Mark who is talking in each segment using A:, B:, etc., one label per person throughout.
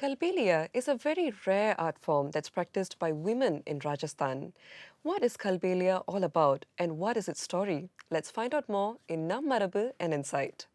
A: Kalbeliya is a very rare art form that's practiced by women in Rajasthan. What is Kalbeliya all about and what is its story? Let's find out more in Nam Marabu and Insight.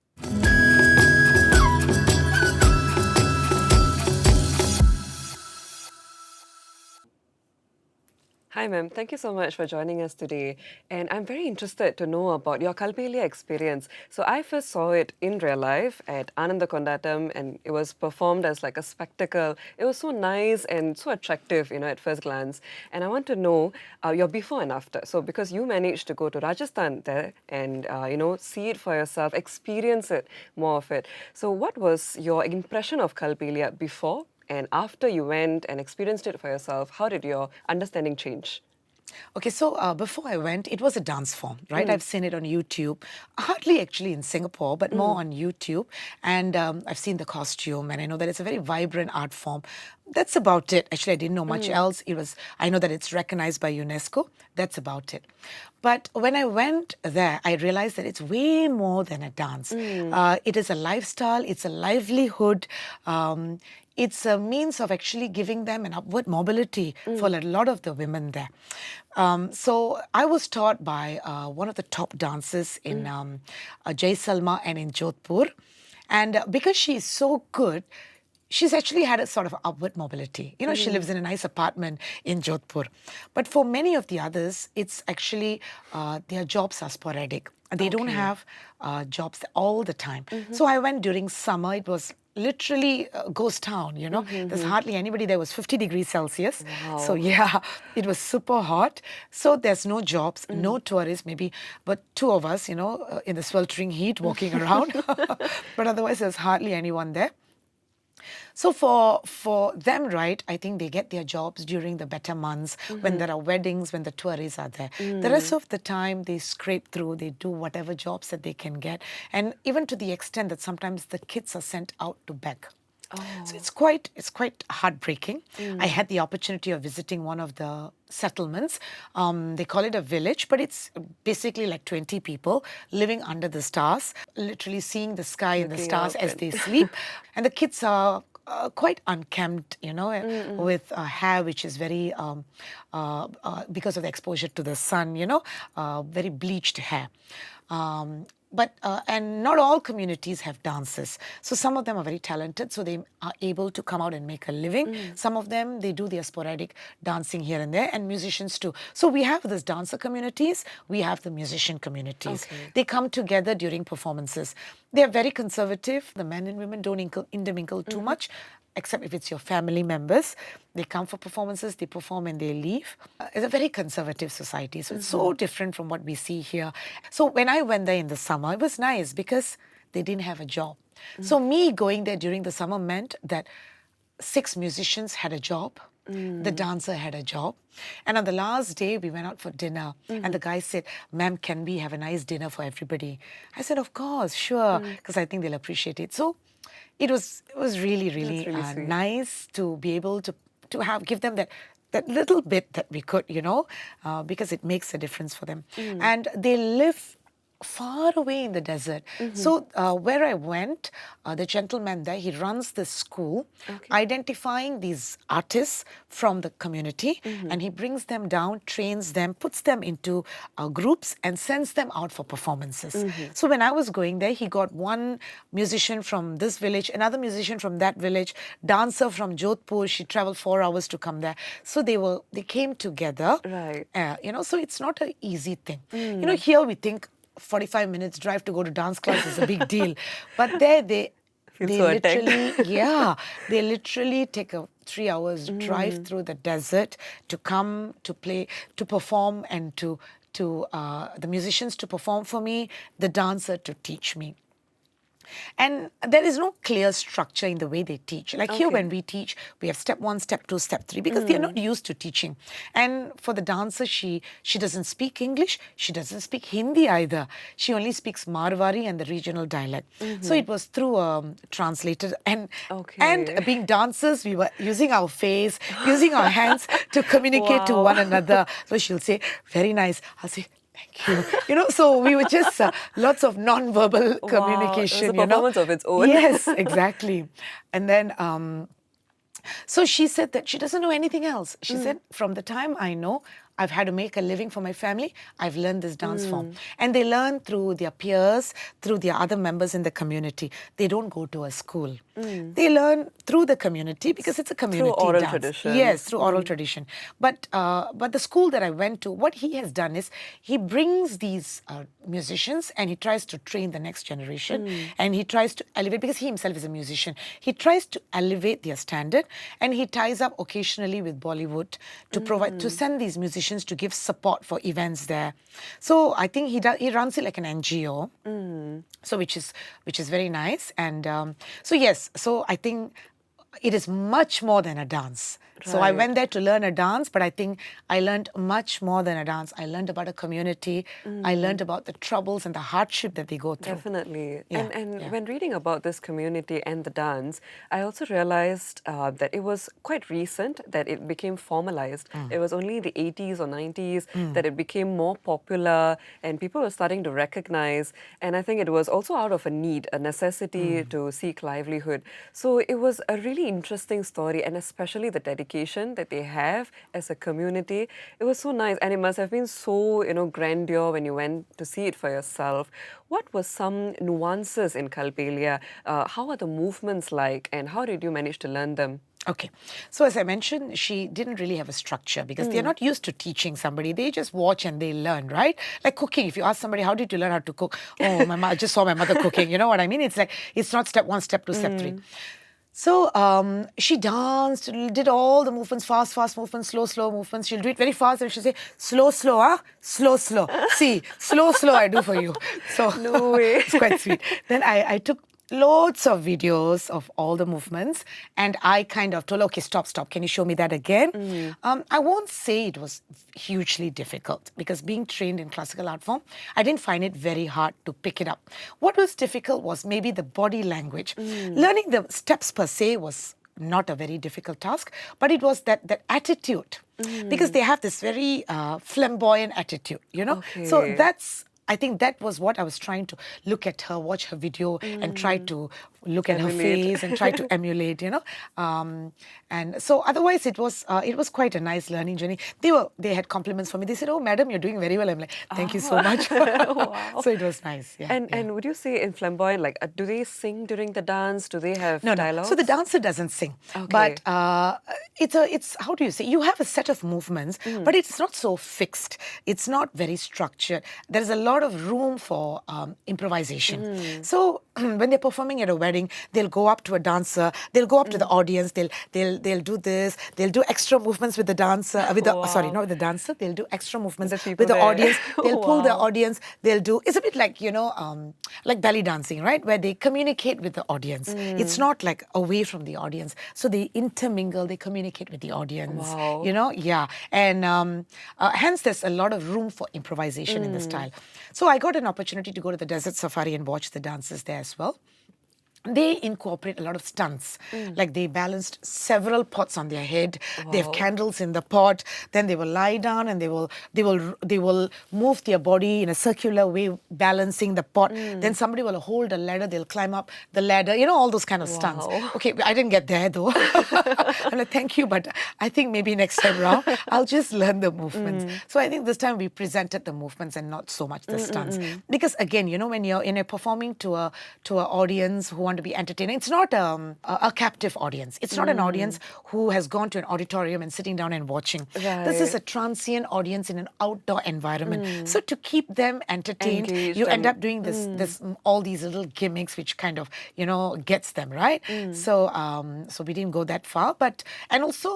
A: Hi, ma'am. Thank you so much for joining us today. And I'm very interested to know about your Kalbeliya experience. So I first saw it in real life at Ananda Kondatam, and it was performed as like a spectacle. It was so nice and so attractive, at first glance. And I want to know your before and after. So because you managed to go to Rajasthan there and, see it for yourself, experience it, more of it. So what was your impression of Kalbeliya before? And after you went and experienced it for yourself, how did your understanding change?
B: Okay, so before I went, it was a dance form, right? I've seen it on YouTube, hardly actually in Singapore, but more on YouTube. And I've seen the costume, and I know that it's a very vibrant art form. That's about it. Actually, I didn't know much else. I know that it's recognized by UNESCO. That's about it. But when I went there, I realized that it's way more than a dance. It is a lifestyle, it's a livelihood. It's a means of actually giving them an upward mobility for a lot of the women there. So I was taught by one of the top dancers in Jai Salma and in Jodhpur. And because she is so good, she's actually had a sort of upward mobility. She lives in a nice apartment in Jodhpur. But for many of the others, it's actually their jobs are sporadic. They don't have jobs all the time. So I went during summer. It was literally a ghost town, There's hardly anybody. There was 50 degrees Celsius.
A: Wow.
B: So yeah, it was super hot. So there's no jobs, no tourists, maybe, but two of us, in the sweltering heat walking around. But otherwise, there's hardly anyone there. So for them, right, I think they get their jobs during the better months, when there are weddings, when the tourists are there. The rest of the time, they scrape through, they do whatever jobs that they can get. And even to the extent that sometimes the kids are sent out to beg. So it's quite heartbreaking. I had the opportunity of visiting one of the settlements. They call it a village, but it's basically like 20 people living under the stars, literally seeing the sky and the stars as they sleep. And the kids are quite unkempt, with hair which is very, because of the exposure to the sun, very bleached hair. And not all communities have dancers. So some of them are very talented, so they are able to come out and make a living. Some of them, they do their sporadic dancing here and there, and musicians too. So we have these dancer communities, we have the musician communities.
A: Okay.
B: They come together during performances. They're very conservative. The men and women don't intermingle too much, except if it's your family members. They come for performances, they perform and they leave. It's a very conservative society, so it's so different from what we see here. So when I went there in the summer, it was nice because they didn't have a job. So me going there during the summer meant that 6 musicians had a job. The dancer had a job. And on the last day, we went out for dinner. And the guy said, "Ma'am, can we have a nice dinner for everybody?" I said, "Of course, sure," because I think they'll appreciate it. So it was really, really,
A: sweet.
B: nice to be able to give them that little bit that we could, because it makes a difference for them. And they live far away in the desert. So where I went, the gentleman there, he runs this school, identifying these artists from the community, and he brings them down, trains them, puts them into groups, and sends them out for performances. So when I was going there, he got one musician from this village, another musician from that village, dancer from Jodhpur. She traveled 4 hours to come there. So they came together.
A: Right.
B: So it's not an easy thing. Here we think 45 minutes drive to go to dance class is a big deal. But there they
A: so
B: literally, they literally take a 3 hours drive through the desert to come to play, to perform, and to the musicians to perform for me, the dancer to teach me. And there is no clear structure in the way they teach. Like here, when we teach, we have step 1, step 2, step 3, because they're not used to teaching. And for the dancer, she doesn't speak English. She doesn't speak Hindi either. She only speaks Marwari and the regional dialect. So it was through a translator. And being dancers, we were using our face, using our hands to communicate to one another. So she'll say, "Very nice." I'll say, "Thank you." So we were just lots of non-verbal communication.
A: It was a performance of its own.
B: Yes, exactly. And then So she said that she doesn't know anything else. She said, from the time I know, I've had to make a living for my family, I've learned this dance form. And they learn through their peers, through their other members in the community. They don't go to a school. They learn through the community because it's a community
A: oral
B: dance.
A: tradition.
B: Yes, through oral tradition. But the school that I went to, what he has done is he brings these musicians and he tries to train the next generation and he tries to elevate, because he himself is a musician, he tries to elevate their standard, and he ties up occasionally with Bollywood to provide, to send these musicians to give support for events there. So I think he runs it like an NGO, so which is very nice. And so yes, so I think it is much more than a dance. So I went there to learn a dance, but I think I learned much more than a dance. I learned about a community. I learned about the troubles and the hardship that they go through.
A: Definitely.
B: Yeah,
A: And
B: yeah.
A: when reading about this community and the dance, I also realized that it was quite recent that it became formalized. It was only the 80s or 90s that it became more popular and people were starting to recognize. And I think it was also out of a need, a necessity to seek livelihood. So it was a really interesting story, and especially the dedication that they have as a community. It was so nice, and it must have been so, grandeur when you went to see it for yourself. What were some nuances in Kalbeliya? How are the movements like, and how did you manage to learn them?
B: Okay. So as I mentioned, she didn't really have a structure because they're not used to teaching somebody. They just watch and they learn, right? Like cooking. If you ask somebody, how did you learn how to cook? Oh, I just saw my mother cooking. You know what I mean? It's like, it's not step one, step two, step three. So she danced, did all the movements, fast movements, slow movements. She'll do it very fast and she'll say, slow, slow. See, slow, I do for you. So
A: No way.
B: it's quite sweet. Then I took loads of videos of all the movements and I kind of told, okay, stop. Can you show me that again? I won't say it was hugely difficult because being trained in classical art form, I didn't find it very hard to pick it up. What was difficult was maybe the body language. Learning the steps per se was not a very difficult task, but it was that attitude because they have this very flamboyant attitude, So
A: Okay.
B: I think that was what I was trying to look at her, watch her video, and try to look at her
A: Emulate.
B: face and try to emulate, And so otherwise, it was quite a nice learning journey. They had compliments for me. They said, "Oh, madam, you're doing very well." I'm like, "Thank you so much."
A: Wow.
B: So it was nice. Yeah.
A: And
B: yeah.
A: and would you say in flamboyant, like, do they sing during the dance? Do they have
B: No.
A: dialogues?
B: So the dancer doesn't sing,
A: Okay.
B: but it's how do you say? You have a set of movements, but it's not so fixed. It's not very structured. There is a lot of room for improvisation. So when they're performing at a wedding, they'll go up to a dancer. They'll go up to the audience. They'll do this. They'll do extra movements with the dancer. Sorry,
A: Wow.
B: not with the dancer. They'll do extra movements
A: The people
B: with the
A: there.
B: audience. They'll pull the
A: Wow.
B: audience. They'll do. It's a bit like like belly dancing, right? Where they communicate with the audience. It's not like away from the audience. So they intermingle. They communicate with the audience.
A: Wow.
B: Yeah. And hence there's a lot of room for improvisation in the style. So I got an opportunity to go to the desert safari and watch the dances there as well. They incorporate a lot of stunts. Like they balanced several pots on their head. They have
A: Wow.
B: candles in the pot. Then they will lie down and they will move their body in a circular way, balancing the pot. Then somebody will hold a ladder. They'll climb up the ladder. All those kind of stunts.
A: Wow.
B: Okay, I didn't get there though. I'm like, thank you, but I think maybe next time round I'll just learn the movements. So I think this time we presented the movements and not so much the stunts. Because again, when you're performing to a audience who want to be entertaining, it's not a captive audience. It's not an audience who has gone to an auditorium and sitting down and watching. This is
A: Right.
B: a transient audience in an outdoor environment. So to keep them entertained,
A: Engaged
B: you end
A: and
B: up doing this all these little gimmicks which kind of gets them right. So we didn't go that far, and also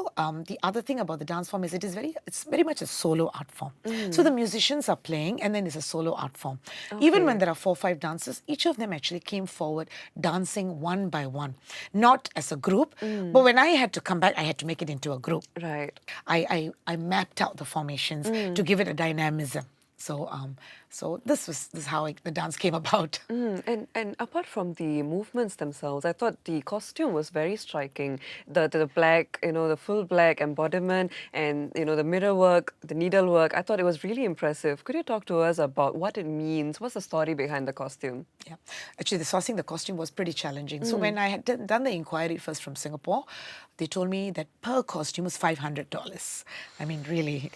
B: the other thing about the dance form is it's very much a solo art form. So the musicians are playing and then it's a solo art form. Even when
A: Okay.
B: there are 4 or 5 dancers, each of them actually came forward dancing one by one, not as a group. But when I had to come back, I had to make it into a group.
A: Right.
B: I mapped out the formations to give it a dynamism. So So this is how the dance came about.
A: And apart from the movements themselves, I thought the costume was very striking. The black, the full black embodiment, and the mirror work, the needlework. I thought it was really impressive. Could you talk to us about what it means? What's the story behind the costume?
B: Yeah, actually, the sourcing the costume was pretty challenging. So when I had done the inquiry first from Singapore, they told me that per costume was $500. I mean, really,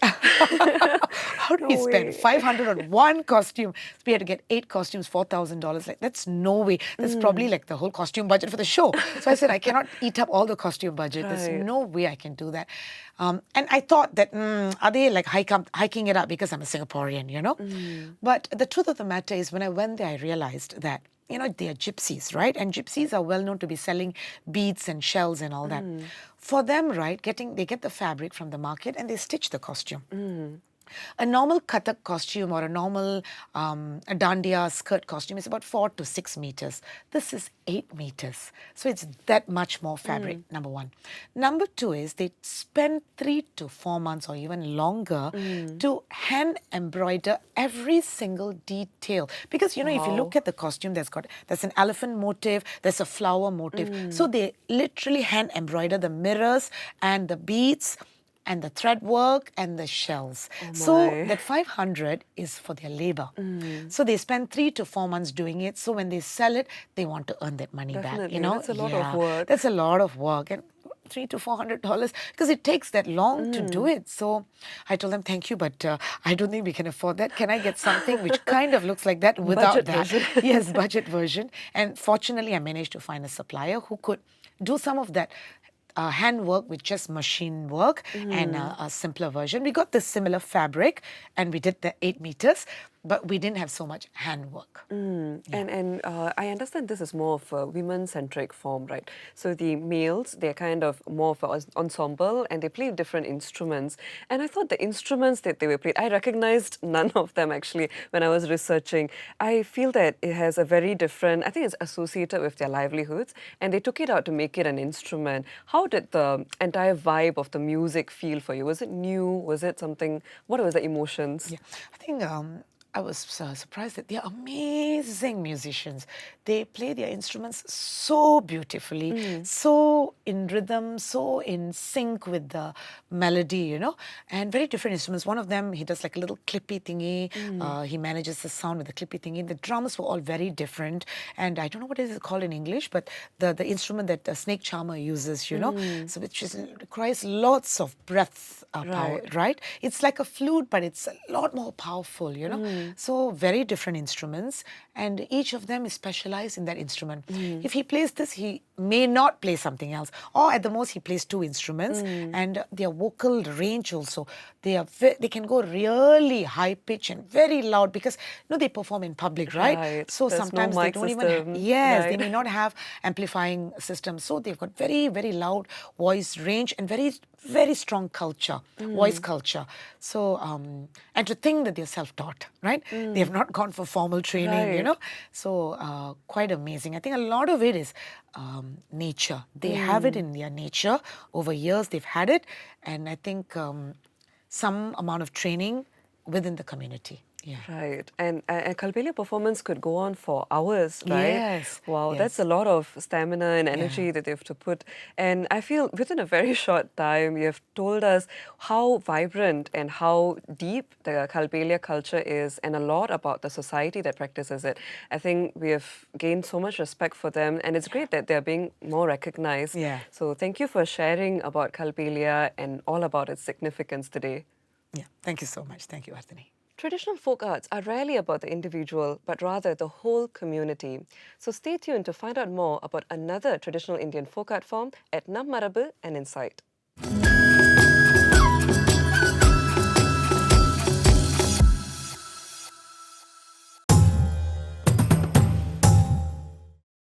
B: how do we
A: No
B: spend
A: way.
B: 500 on one costume? We had to get 8 costumes, $4,000. Like that's no way. That's probably like the whole costume budget for the show. So I said I cannot eat up all the costume budget. There's
A: Right.
B: no way I can do that. And I thought that are they like hiking it up because I'm a Singaporean, But the truth of the matter is, when I went there, I realized that they are gypsies, right? And gypsies are well known to be selling beads and shells and all that. For them, right, they get the fabric from the market and they stitch the costume. A normal Kathak costume or a normal a dandiya skirt costume is about 4 to 6 meters. This is 8 meters. So it's that much more fabric, number one. Number two is they spend 3 to 4 months or even longer to hand embroider every single detail. Because, if you
A: Wow.
B: look at the costume, there's an elephant motif, there's a flower motif. So they literally hand embroider the mirrors and the beads and the thread work and the shells. So
A: my.
B: that 500 is for their labor. So they spend 3 to 4 months doing it. So when they sell it, they want to earn that money back.
A: Definitely. That's a lot of work.
B: That's a lot of work. And $300 to $400 because it takes that long to do it. So I told them, thank you, but I don't think we can afford that. Can I get something which kind of looks like that without
A: Budget
B: that?
A: version.
B: Yes, budget version. And fortunately, I managed to find a supplier who could do some of that handwork with just machine work and a simpler version. We got the similar fabric and we did the 8 meters, but we didn't have so much handwork.
A: And I understand this is more of a women-centric form, right? So the males, they're kind of more of an ensemble and they play different instruments. And I thought the instruments that they were played, I recognized none of them actually when I was researching. I feel that it has a very different, I think it's associated with their livelihoods, and they took it out to make it an instrument. How did the entire vibe of the music feel for you? Was it new? Was it something? What was the emotions?
B: Yeah, I think I was surprised that they're amazing musicians. They play their instruments so beautifully, so in rhythm, so in sync with the melody, and very different instruments. One of them, he does like a little clippy thingy. He manages the sound with the clippy thingy. The drums were all very different. And I don't know what it is called in English, but the instrument that the snake charmer uses, so which requires lots of breath power, right? It's like a flute, but it's a lot more powerful, So very different instruments, and each of them is specialized in that instrument. If he plays this, he may not play something else, or at the most he plays 2 instruments. And their vocal range also, they can go really high pitch and very loud because they perform in public, right?
A: Right.
B: So
A: There's no
B: sometimes they
A: mic
B: don't
A: system.
B: even they
A: Right.
B: may not have amplifying systems, so they've got very, very loud voice range and very, very strong culture, voice culture. So and to think that they're self-taught, right? They have not gone for formal training,
A: Right.
B: So quite amazing. I think a lot of it is nature. They have it in their nature. Over years they've had it, and I think some amount of training within the community. Yeah.
A: Right. And a Kalbeliya performance could go on for hours, right?
B: Yes,
A: Wow, that's
B: yes.
A: a lot of stamina and energy that they have to put. And I feel within a very short time, you have told us how vibrant and how deep the Kalbeliya culture is and a lot about the society that practices it. I think we have gained so much respect for them, and it's great that they're being more recognized.
B: Yeah.
A: So thank you for sharing about Kalbeliya and all about its significance today.
B: Yeah. Thank you so much. Thank you, Arthani.
A: Traditional folk arts are rarely about the individual, but rather the whole community. So stay tuned to find out more about another traditional Indian folk art form at Nam Marabu and Insight.